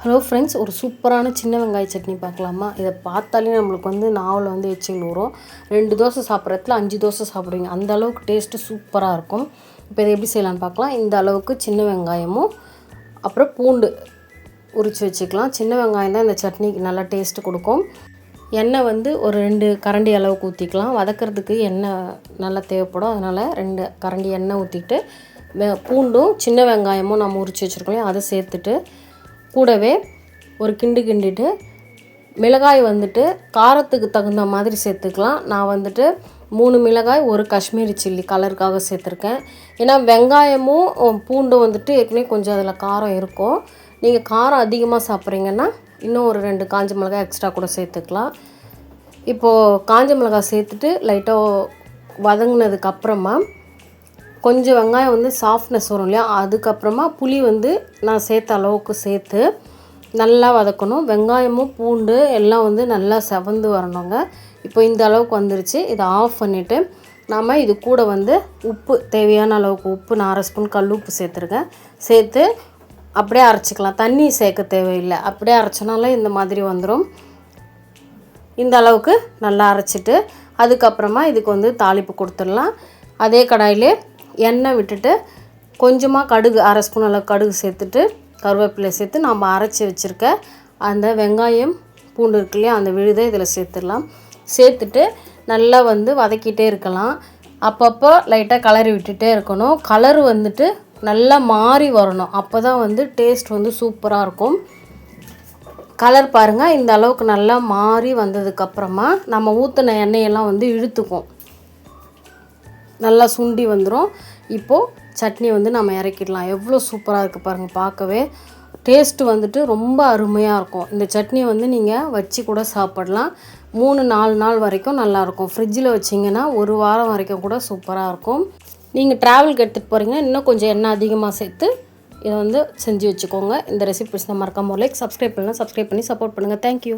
Hello friends, ஒரு சூப்பரான சின்ன வெங்காய சட்னி பார்க்கலாமா? இதை பார்த்தாலே நம்மளுக்கு நாவல் எச்சில் ஊறும். 2 தோசை சாப்பிட்றதுல 5 தோசை சாப்பிடுவீங்க. அந்த அளவுக்கு டேஸ்ட்டு சூப்பராக இருக்கும். இப்போ இதை எப்படி செய்யலான்னு பார்க்கலாம். இந்த அளவுக்கு சின்ன வெங்காயமும் அப்புறம் பூண்டு உரித்து வச்சுக்கலாம். சின்ன வெங்காயம் தான் இந்த சட்னிக்கு நல்லா டேஸ்ட்டு கொடுக்கும். எண்ணெய் ஒரு 2 கரண்டி அளவுக்கு ஊற்றிக்கலாம். வதக்கிறதுக்கு எண்ணெய் நல்லா தேவைப்படும். அதனால் 2 கரண்டி எண்ணெய் ஊற்றிட்டு பூண்டும் சின்ன வெங்காயமும் நம்ம உரித்து வச்சுருக்கோம் அதை சேர்த்துட்டு கூடவே ஒரு கிண்டிட்டு மிளகாய் காரத்துக்கு தகுந்த மாதிரி சேர்த்துக்கலாம். நான் 3 மிளகாய் 1 காஷ்மீரி சில்லி கலருக்காக சேர்த்துருக்கேன். ஏன்னா வெங்காயமும் பூண்டும் ஏற்கனவே கொஞ்சம் அதில் காரம் இருக்கும். நீங்கள் காரம் அதிகமாக சாப்பிட்றீங்கன்னா இன்னும் ஒரு 2 காஞ்ச மிளகாய் எக்ஸ்ட்ரா கூட சேர்த்துக்கலாம். இப்போது காஞ்ச மிளகாய் சேர்த்துட்டு லைட்டாக வதங்கினதுக்கப்புறமா கொஞ்சம் வெங்காயம் சாஃப்ட்னஸ் வரும் இல்லையா, அதுக்கப்புறமா புளி நான் சேர்த்த அளவுக்கு சேர்த்து நல்லா வதக்கணும். வெங்காயமும் பூண்டு எல்லாம் நல்லா செவந்து வரணுங்க. இப்போ இந்த அளவுக்கு வந்துருச்சு. இதை ஆஃப் பண்ணிவிட்டு நாம் இது கூட உப்பு தேவையான அளவுக்கு உப்பு நான் 1/2 ஸ்பூன் கல் உப்பு சேர்த்துருக்கேன். சேர்த்து அப்படியே அரைச்சிக்கலாம். தண்ணி சேர்க்க தேவையில்லை. அப்படியே அரைச்சனால இந்த மாதிரி வந்துடும். இந்த அளவுக்கு நல்லா அரைச்சிட்டு அதுக்கப்புறமா இதுக்கு தாளிப்பு கொடுத்துடலாம். அதே கடாயிலே எண்ணெய் விட்டுட்டு கொஞ்சமாக கடுகு 1/2 ஸ்பூன் அளவு கடுகு சேர்த்துட்டு கருவேப்பிலை சேர்த்து நம்ம அரைச்சி வச்சுருக்க அந்த வெங்காயம் பூண்டு இருக்கு இல்லையா, அந்த விழுதை இதில் சேர்த்துடலாம். சேர்த்துட்டு நல்லா வதக்கிட்டே இருக்கலாம். அப்பப்போ லைட்டாக கலரி விட்டுட்டே இருக்கணும். கலர் நல்லா மாறி வரணும். அப்போ தான் டேஸ்ட் சூப்பராக இருக்கும். கலர் பாருங்கள், இந்த அளவுக்கு நல்லா மாறி வந்ததுக்கப்புறமா நம்ம ஊற்றின எண்ணெயெல்லாம் இழுத்துக்கும், நல்லா சுண்டி வந்துடும். இப்போது சட்னி நம்ம இறக்கிடலாம். எவ்வளோ சூப்பராக இருக்குது பாருங்கள். பார்க்கவே டேஸ்ட்டு ரொம்ப அருமையாக இருக்கும். இந்த சட்னி நீங்கள் வச்சு கூட சாப்பிடலாம். 3-4 நாள் வரைக்கும் நல்லாயிருக்கும். ஃப்ரிட்ஜில் வச்சிங்கன்னா 1 வாரம் வரைக்கும் கூட சூப்பராக இருக்கும். நீங்கள் ட்ராவலுக்கு எடுத்துகிட்டு போகிறீங்கன்னா இன்னும் கொஞ்சம் எண்ணெய் அதிகமாக சேர்த்து இதை செஞ்சு வச்சுக்கோங்க. இந்த ரெசிபி பிடிச்சா மறக்காம லைக், சப்ஸ்கிரைப் பண்ணலாம். சப்ஸ்கிரைப் பண்ணி சப்போர்ட் பண்ணுங்கள். தேங்க்யூ.